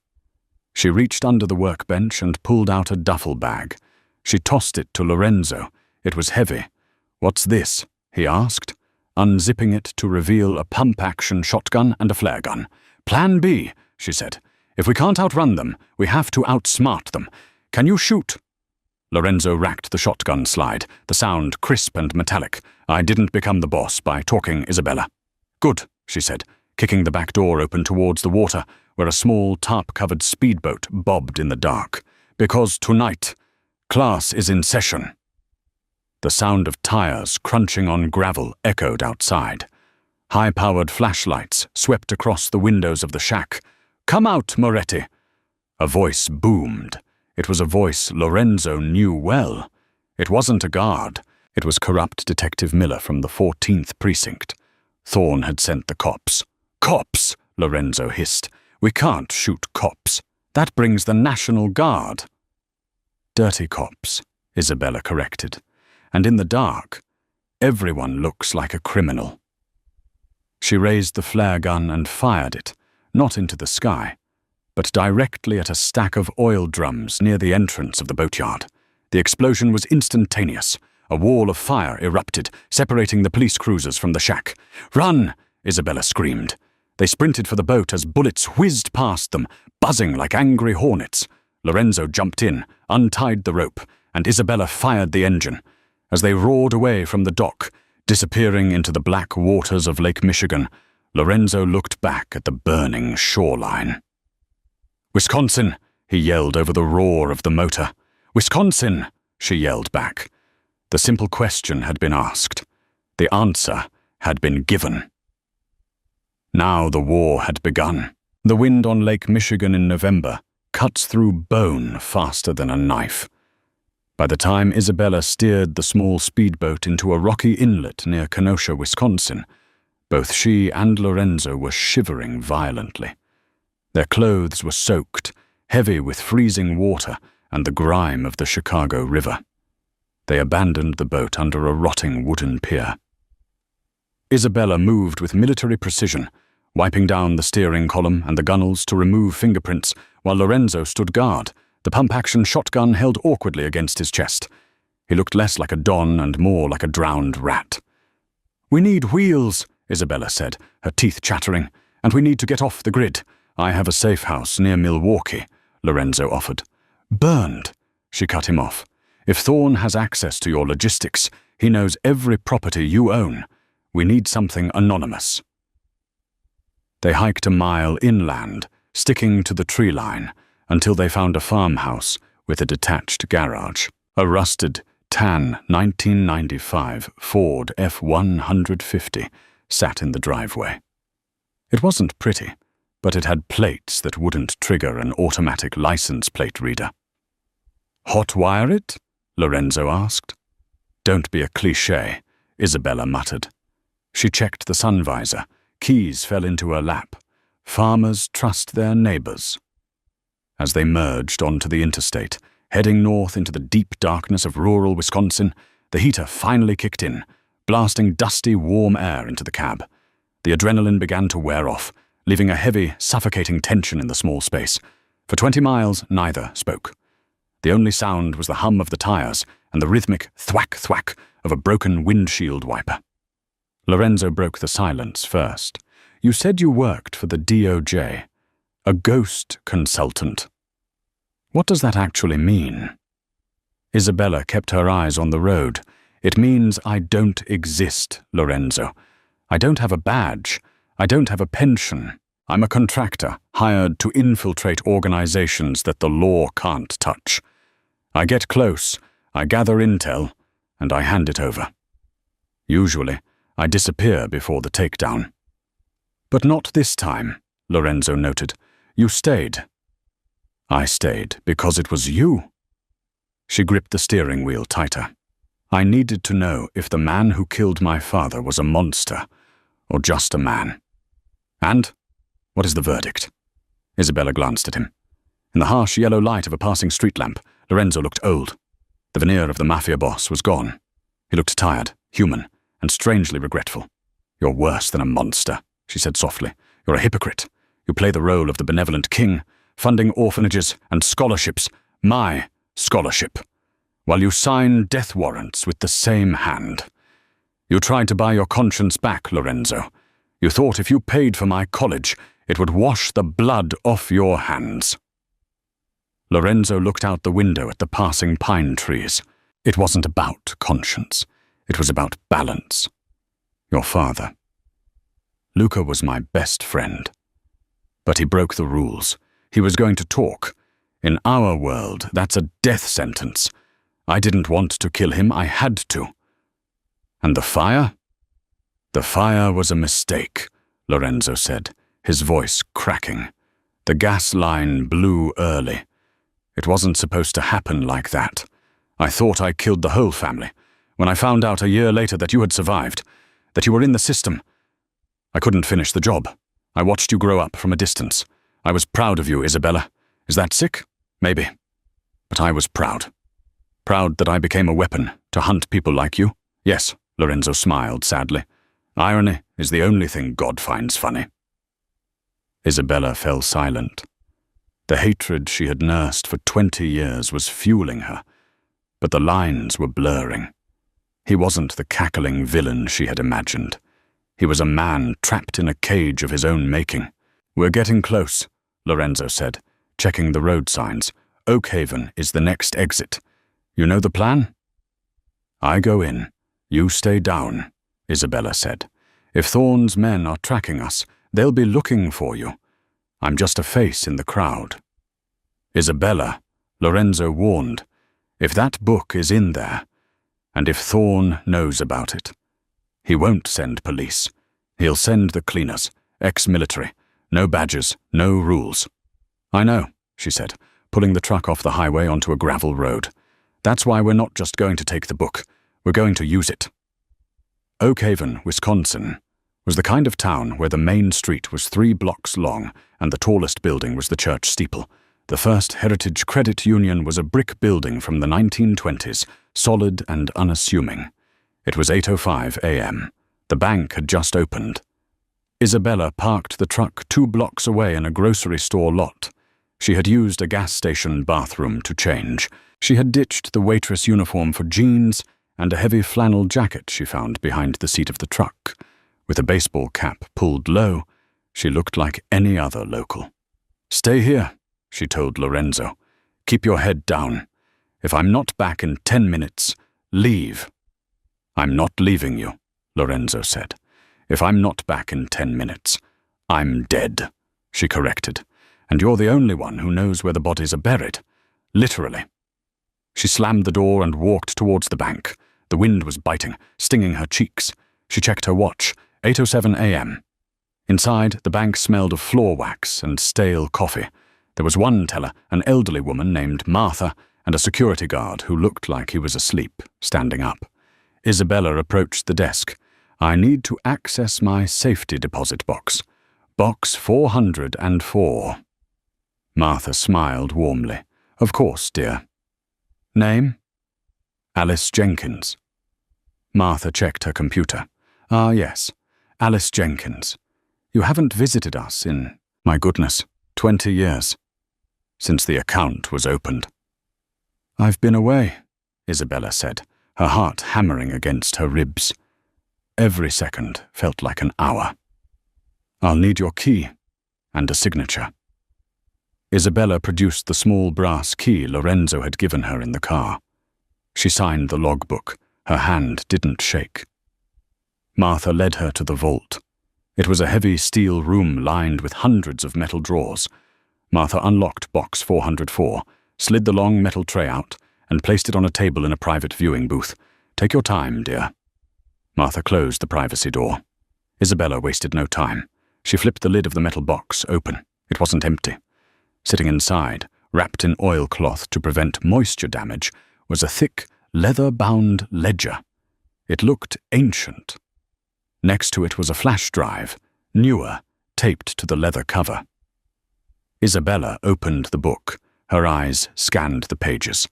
She reached under the workbench and pulled out a duffel bag. She tossed it to Lorenzo. It was heavy. What's this? He asked, unzipping it to reveal a pump-action shotgun and a flare gun. Plan B, she said. If we can't outrun them, we have to outsmart them. Can you shoot? Lorenzo racked the shotgun slide, the sound crisp and metallic. I didn't become the boss by talking, Isabella. Good, she said, kicking the back door open towards the water, where a small tarp-covered speedboat bobbed in the dark. Because tonight, class is in session. The sound of tires crunching on gravel echoed outside. High-powered flashlights swept across the windows of the shack. Come out, Moretti! A voice boomed. It was a voice Lorenzo knew well. It wasn't a guard. It was corrupt Detective Miller from the 14th Precinct. Thorn had sent the cops. Cops, Lorenzo hissed. We can't shoot cops. That brings the National Guard. Dirty cops, Isabella corrected. And in the dark, everyone looks like a criminal. She raised the flare gun and fired it, not into the sky, but directly at a stack of oil drums near the entrance of the boatyard. The explosion was instantaneous. A wall of fire erupted, separating the police cruisers from the shack. Run! Isabella screamed. They sprinted for the boat as bullets whizzed past them, buzzing like angry hornets. Lorenzo jumped in, untied the rope, and Isabella fired the engine. As they roared away from the dock, disappearing into the black waters of Lake Michigan, Lorenzo looked back at the burning shoreline. Wisconsin, he yelled over the roar of the motor. "Wisconsin!" she yelled back. The simple question had been asked. The answer had been given. Now the war had begun. The wind on Lake Michigan in November cuts through bone faster than a knife. By the time Isabella steered the small speedboat into a rocky inlet near Kenosha, Wisconsin, both she and Lorenzo were shivering violently. Their clothes were soaked, heavy with freezing water and the grime of the Chicago River. They abandoned the boat under a rotting wooden pier. Isabella moved with military precision, wiping down the steering column and the gunnels to remove fingerprints, while Lorenzo stood guard, the pump-action shotgun held awkwardly against his chest. He looked less like a don and more like a drowned rat. "We need wheels," Isabella said, her teeth chattering, "and we need to get off the grid. I have a safe house near Milwaukee," Lorenzo offered. "Burned," she cut him off. "If Thorne has access to your logistics, he knows every property you own. We need something anonymous." They hiked a mile inland, sticking to the tree line, until they found a farmhouse with a detached garage. A rusted, tan 1995 Ford F-150 sat in the driveway. It wasn't pretty, but it had plates that wouldn't trigger an automatic license plate reader. "Hotwire it?" Lorenzo asked. "Don't be a cliché," Isabella muttered. She checked the sun visor. Keys fell into her lap. Farmers trust their neighbors. As they merged onto the interstate, heading north into the deep darkness of rural Wisconsin, the heater finally kicked in, blasting dusty, warm air into the cab. The adrenaline began to wear off, leaving a heavy, suffocating tension in the small space. For 20 miles, neither spoke. The only sound was the hum of the tires and the rhythmic thwack-thwack of a broken windshield wiper. Lorenzo broke the silence first. "You said you worked for the DOJ. A ghost consultant. What does that actually mean?" Isabella kept her eyes on the road. "It means I don't exist, Lorenzo. I don't have a badge. I don't have a pension. I'm a contractor hired to infiltrate organizations that the law can't touch. I get close, I gather intel, and I hand it over. Usually, I disappear before the takedown." "But not this time," Lorenzo noted. "You stayed." "I stayed because it was you." She gripped the steering wheel tighter. "I needed to know if the man who killed my father was a monster or just a man." "And? What is the verdict?" Isabella glanced at him. In the harsh yellow light of a passing street lamp, Lorenzo looked old. The veneer of the Mafia boss was gone. He looked tired, human, and strangely regretful. "You're worse than a monster," she said softly. "You're a hypocrite. You play the role of the benevolent king, funding orphanages and scholarships, my scholarship, while you sign death warrants with the same hand. You tried to buy your conscience back, Lorenzo. You thought if you paid for my college, it would wash the blood off your hands." Lorenzo looked out the window at the passing pine trees. It wasn't about conscience. It was about balance. "Your father. Luca was my best friend. But he broke the rules. He was going to talk. In our world, that's a death sentence. I didn't want to kill him, I had to. And the fire? The fire was a mistake, Lorenzo said, his voice cracking. The gas line blew early. It wasn't supposed to happen like that. I thought I killed the whole family. When I found out a year later that you had survived, that you were in the system, I couldn't finish the job. I watched you grow up from a distance. I was proud of you, Isabella. Is that sick? Maybe. But I was proud. Proud that I became a weapon to hunt people like you. Yes, Lorenzo smiled sadly. Irony is the only thing God finds funny. Isabella fell silent. The hatred she had nursed for 20 years was fueling her, but the lines were blurring. He wasn't the cackling villain she had imagined. He was a man trapped in a cage of his own making. We're getting close, Lorenzo said, checking the road signs. Oakhaven is the next exit. You know the plan? I go in. You stay down, Isabella said. If Thorne's men are tracking us, they'll be looking for you. I'm just a face in the crowd. Isabella, Lorenzo warned. If that book is in there, and if Thorne knows about it, he won't send police. He'll send the cleaners, ex-military. No badges, no rules. I know, she said, pulling the truck off the highway onto a gravel road. That's why we're not just going to take the book. We're going to use it. Oak Haven, Wisconsin, was the kind of town where the main street was 3 blocks long and the tallest building was the church steeple. The First Heritage Credit Union was a brick building from the 1920s, solid and unassuming. It was 8:05 a.m. The bank had just opened. Isabella parked the truck 2 blocks away in a grocery store lot. She had used a gas station bathroom to change. She had ditched the waitress uniform for jeans and a heavy flannel jacket she found behind the seat of the truck. With a baseball cap pulled low, she looked like any other local. "Stay here," she told Lorenzo. "Keep your head down. If I'm not back in 10 minutes, leave." "I'm not leaving you," Lorenzo said. "If I'm not back in 10 minutes, I'm dead," she corrected. "And you're the only one who knows where the bodies are buried. Literally." She slammed the door and walked towards the bank. The wind was biting, stinging her cheeks. She checked her watch. 8:07 a.m. Inside, the bank smelled of floor wax and stale coffee. There was one teller, an elderly woman named Martha, and a security guard who looked like he was asleep, standing up. Isabella approached the desk. "I need to access my safety deposit box. Box 404. Martha smiled warmly. "Of course, dear." "Name?" "Alice Jenkins." Martha checked her computer. "Ah, yes. Alice Jenkins. You haven't visited us in, my goodness, 20 years. Since the account was opened." "I've been away," Isabella said, her heart hammering against her ribs. Every second felt like an hour. "I'll need your key and a signature." Isabella produced the small brass key Lorenzo had given her in the car. She signed the logbook. Her hand didn't shake. Martha led her to the vault. It was a heavy steel room lined with hundreds of metal drawers. Martha unlocked box 404, slid the long metal tray out, and placed it on a table in a private viewing booth. "Take your time, dear." Martha closed the privacy door. Isabella wasted no time. She flipped the lid of the metal box open. It wasn't empty. Sitting inside, wrapped in oilcloth to prevent moisture damage, was a thick, leather-bound ledger. It looked ancient. Next to it was a flash drive, newer, taped to the leather cover. Isabella opened the book. Her eyes scanned the pages.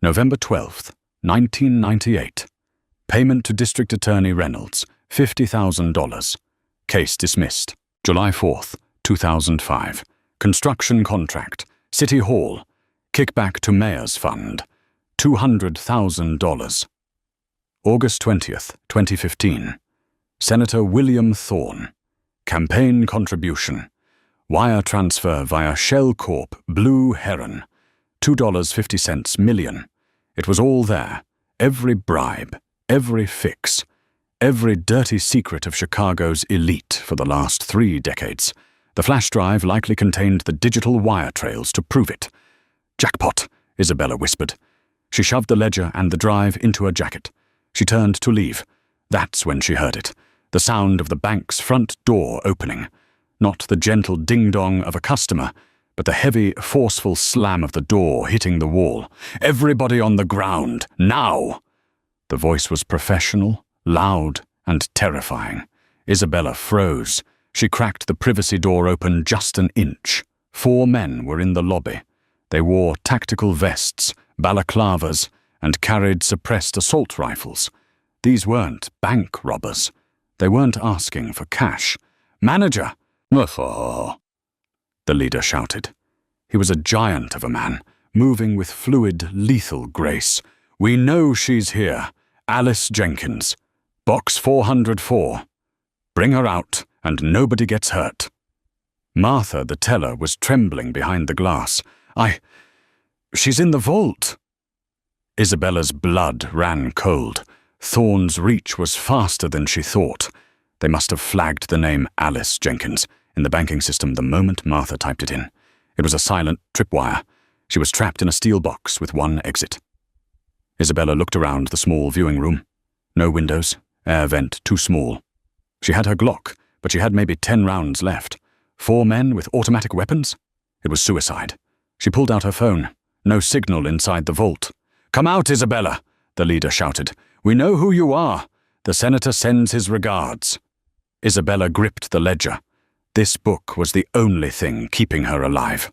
November 12th, 1998. Payment to District Attorney Reynolds, $50,000. Case dismissed. July 4th, 2005. Construction contract. City Hall. Kickback to Mayor's Fund. $200,000. August 20th, 2015. Senator William Thorne. Campaign contribution. Wire transfer via Shell Corp. Blue Heron. $2.50 million. It was all there. Every bribe. Every fix. Every dirty secret of Chicago's elite for the last 3 decades. The flash drive likely contained the digital wire trails to prove it. "Jackpot," Isabella whispered. She shoved the ledger and the drive into her jacket. She turned to leave. That's when she heard it. The sound of the bank's front door opening. Not the gentle ding-dong of a customer, but the heavy, forceful slam of the door hitting the wall. "Everybody on the ground, now!" The voice was professional, loud, and terrifying. Isabella froze. She cracked the privacy door open just an inch. 4 men were in the lobby. They wore tactical vests, balaclavas, and carried suppressed assault rifles. These weren't bank robbers. They weren't asking for cash. "Manager!" "Mafia!" the leader shouted. He was a giant of a man, moving with fluid, lethal grace. "We know she's here. Alice Jenkins. Box 404. Bring her out, and nobody gets hurt." Martha, the teller, was trembling behind the glass. She's in the vault." Isabella's blood ran cold. Thorne's reach was faster than she thought. They must have flagged the name Alice Jenkins in the banking system the moment Martha typed it in. It was a silent tripwire. She was trapped in a steel box with one exit. Isabella looked around the small viewing room. No windows, air vent too small. She had her Glock, but she had maybe 10 rounds left. 4 men with automatic weapons? It was suicide. She pulled out her phone. No signal inside the vault. "Come out, Isabella," the leader shouted. "We know who you are. The senator sends his regards." Isabella gripped the ledger. This book was the only thing keeping her alive.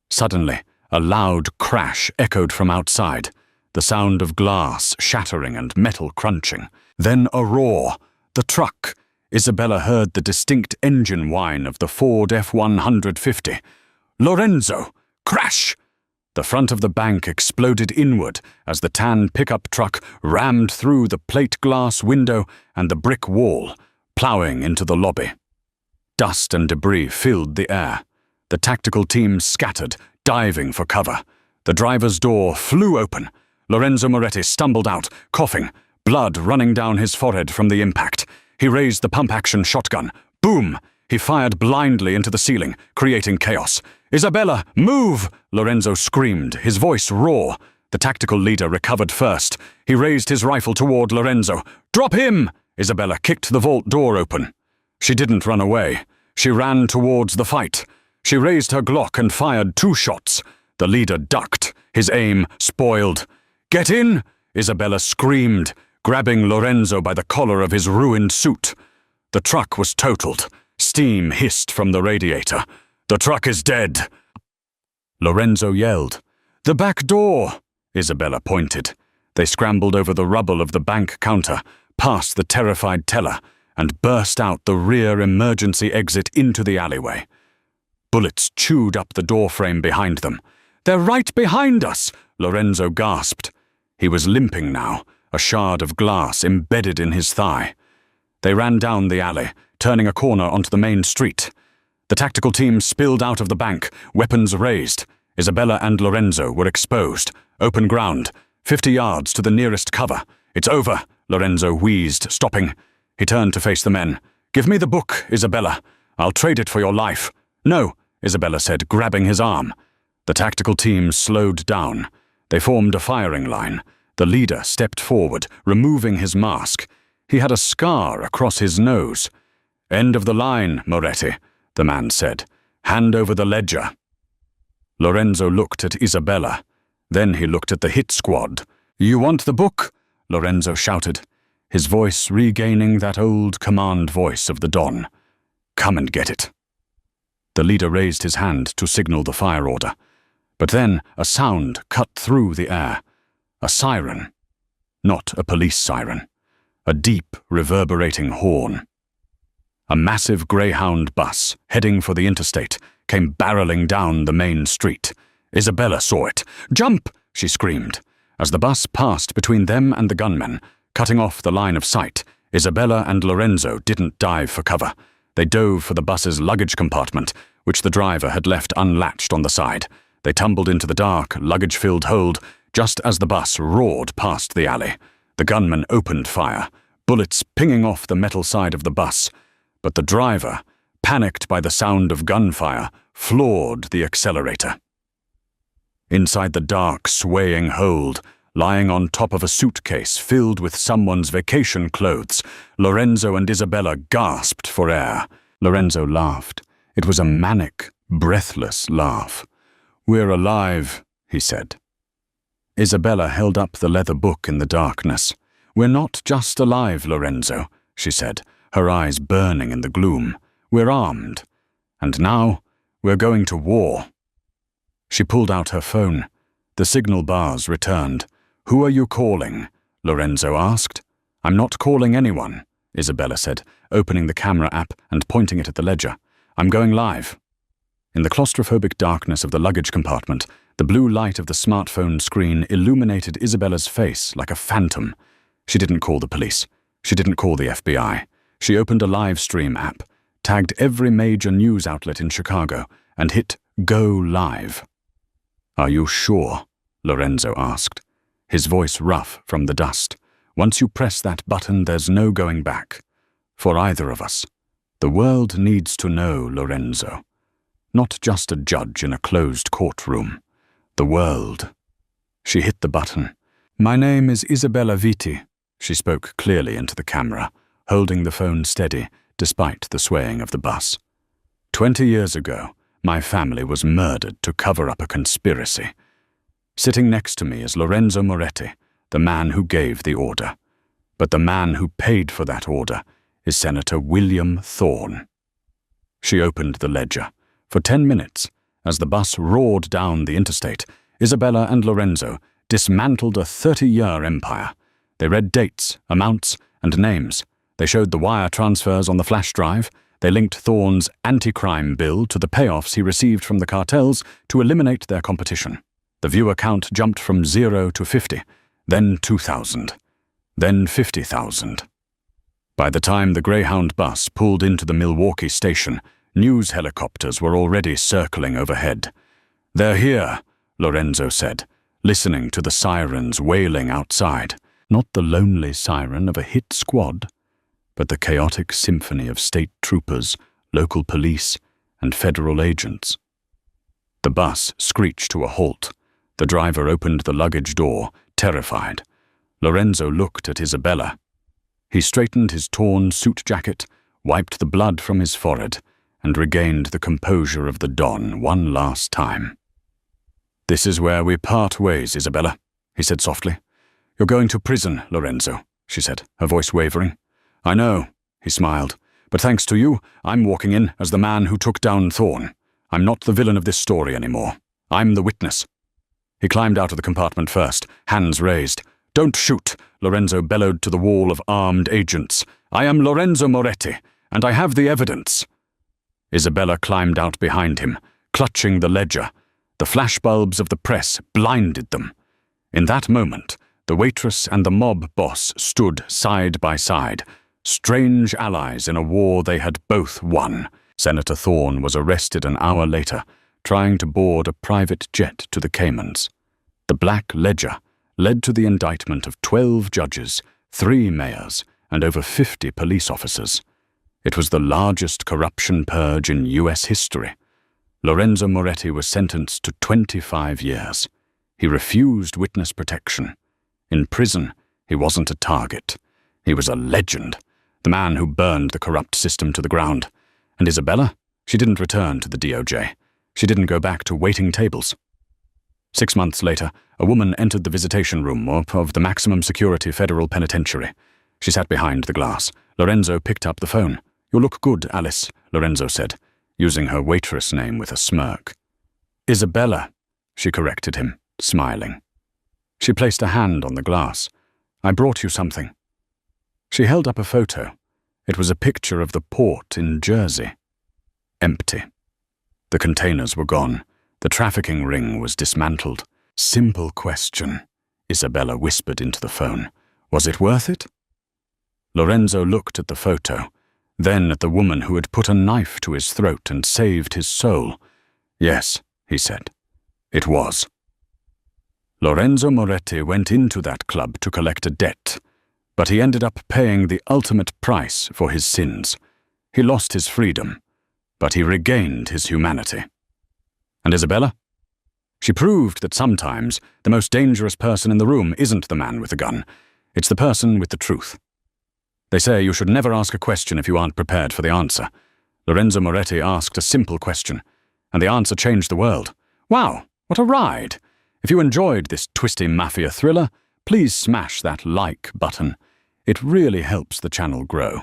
Suddenly, a loud crash echoed from outside, the sound of glass shattering and metal crunching. Then a roar. The truck. Isabella heard the distinct engine whine of the Ford F-150. "Lorenzo! Crash!" The front of the bank exploded inward as the tan pickup truck rammed through the plate glass window and the brick wall, plowing into the lobby. Dust and debris filled the air. The tactical team scattered, diving for cover. The driver's door flew open. Lorenzo Moretti stumbled out, coughing, blood running down his forehead from the impact. He raised the pump-action shotgun. Boom! He fired blindly into the ceiling, creating chaos. "Isabella, move!" Lorenzo screamed, his voice raw. The tactical leader recovered first. He raised his rifle toward Lorenzo. "Drop him!" Isabella kicked the vault door open. She didn't run away. She ran towards the fight. She raised her Glock and fired 2 shots. The leader ducked, his aim spoiled. "Get in!" Isabella screamed, grabbing Lorenzo by the collar of his ruined suit. The truck was totaled. Steam hissed from the radiator. "The truck is dead!" Lorenzo yelled. "The back door!" Isabella pointed. They scrambled over the rubble of the bank counter, past the terrified teller, and burst out the rear emergency exit into the alleyway. Bullets chewed up the doorframe behind them. "They're right behind us!" Lorenzo gasped. He was limping now, a shard of glass embedded in his thigh. They ran down the alley, turning a corner onto the main street. The tactical team spilled out of the bank, weapons raised. Isabella and Lorenzo were exposed. Open ground, 50 yards to the nearest cover. "It's over," Lorenzo wheezed, stopping. He turned to face the men. "Give me the book, Isabella. I'll trade it for your life." "No," Isabella said, grabbing his arm. The tactical team slowed down. They formed a firing line. The leader stepped forward, removing his mask. He had a scar across his nose. "End of the line, Moretti," the man said. "Hand over the ledger." Lorenzo looked at Isabella. Then he looked at the hit squad. "You want the book?" Lorenzo shouted, his voice regaining that old command voice of the Don. "Come and get it." The leader raised his hand to signal the fire order. But then a sound cut through the air. A siren. Not a police siren. A deep, reverberating horn. A massive Greyhound bus, heading for the interstate, came barreling down the main street. Isabella saw it. "Jump!" she screamed. As the bus passed between them and the gunmen, cutting off the line of sight, Isabella and Lorenzo didn't dive for cover. They dove for the bus's luggage compartment, which the driver had left unlatched on the side. They tumbled into the dark, luggage-filled hold just as the bus roared past the alley. The gunmen opened fire, bullets pinging off the metal side of the bus. But the driver, panicked by the sound of gunfire, floored the accelerator. Inside the dark, swaying hold, lying on top of a suitcase filled with someone's vacation clothes, Lorenzo and Isabella gasped for air. Lorenzo laughed. It was a manic, breathless laugh. "We're alive," he said. Isabella held up the leather book in the darkness. "We're not just alive, Lorenzo," she said, her eyes burning in the gloom. "We're armed. And now, we're going to war." She pulled out her phone. The signal bars returned. "Who are you calling?" Lorenzo asked. "I'm not calling anyone," Isabella said, opening the camera app and pointing it at the ledger. "I'm going live." In the claustrophobic darkness of the luggage compartment, the blue light of the smartphone screen illuminated Isabella's face like a phantom. She didn't call the police. She didn't call the FBI. She opened a live stream app, tagged every major news outlet in Chicago, and hit Go Live. "Are you sure?" Lorenzo asked, his voice rough from the dust. "Once you press that button, there's no going back. For either of us. The world needs to know, Lorenzo. Not just a judge in a closed courtroom. The world." She hit the button. My name is Isabella Vitti, she spoke clearly into the camera, holding the phone steady despite the swaying of the bus. 20 years ago, my family was murdered to cover up a conspiracy. Sitting next to me is Lorenzo Moretti, the man who gave the order. But the man who paid for that order is Senator William Thorne. She opened the ledger. For 10 minutes, as the bus roared down the interstate, Isabella and Lorenzo dismantled a 30-year empire. They read dates, amounts, and names. They showed the wire transfers on the flash drive. They linked Thorne's anti-crime bill to the payoffs he received from the cartels to eliminate their competition. The viewer count jumped from 0 to 50, then 2,000, then 50,000. By the time the Greyhound bus pulled into the Milwaukee station, news helicopters were already circling overhead. "They're here," Lorenzo said, listening to the sirens wailing outside. Not the lonely siren of a hit squad, but the chaotic symphony of state troopers, local police, and federal agents. The bus screeched to a halt. The driver opened the luggage door, terrified. Lorenzo looked at Isabella. He straightened his torn suit jacket, wiped the blood from his forehead, and regained the composure of the Don one last time. "This is where we part ways, Isabella," he said softly. "You're going to prison, Lorenzo," she said, her voice wavering. "I know," he smiled, "but thanks to you, I'm walking in as the man who took down Thorne. I'm not the villain of this story anymore. I'm the witness." He climbed out of the compartment first, hands raised. "Don't shoot," Lorenzo bellowed to the wall of armed agents. "I am Lorenzo Moretti, and I have the evidence." Isabella climbed out behind him, clutching the ledger. The flashbulbs of the press blinded them. In that moment, the waitress and the mob boss stood side by side, strange allies in a war they had both won. Senator Thorne was arrested an hour later, trying to board a private jet to the Caymans. The Black Ledger led to the indictment of 12 judges, 3 mayors, and over 50 police officers. It was the largest corruption purge in U.S. history. Lorenzo Moretti was sentenced to 25 years. He refused witness protection. In prison, he wasn't a target. He was a legend, the man who burned the corrupt system to the ground. And Isabella? She didn't return to the DOJ. She didn't go back to waiting tables. 6 months later, a woman entered the visitation room of the maximum security federal penitentiary. She sat behind the glass. Lorenzo picked up the phone. "You look good, Alice," Lorenzo said, using her waitress name with a smirk. "Isabella," she corrected him, smiling. She placed a hand on the glass. "I brought you something." She held up a photo. It was a picture of the port in Jersey. Empty. The containers were gone. The trafficking ring was dismantled. "Simple question," Isabella whispered into the phone. "Was it worth it?" Lorenzo looked at the photo, then at the woman who had put a knife to his throat and saved his soul. "Yes," he said. "It was." Lorenzo Moretti went into that club to collect a debt, but he ended up paying the ultimate price for his sins. He lost his freedom, but he regained his humanity. And Isabella? She proved that sometimes the most dangerous person in the room isn't the man with the gun. It's the person with the truth. They say you should never ask a question if you aren't prepared for the answer. Lorenzo Moretti asked a simple question, and the answer changed the world. Wow, what a ride! If you enjoyed this twisty Mafia thriller, please smash that like button. It really helps the channel grow.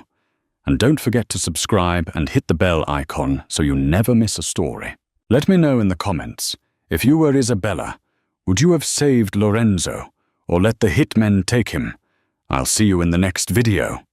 And don't forget to subscribe and hit the bell icon so you never miss a story. Let me know in the comments, if you were Isabella, would you have saved Lorenzo or let the hitmen take him? I'll see you in the next video.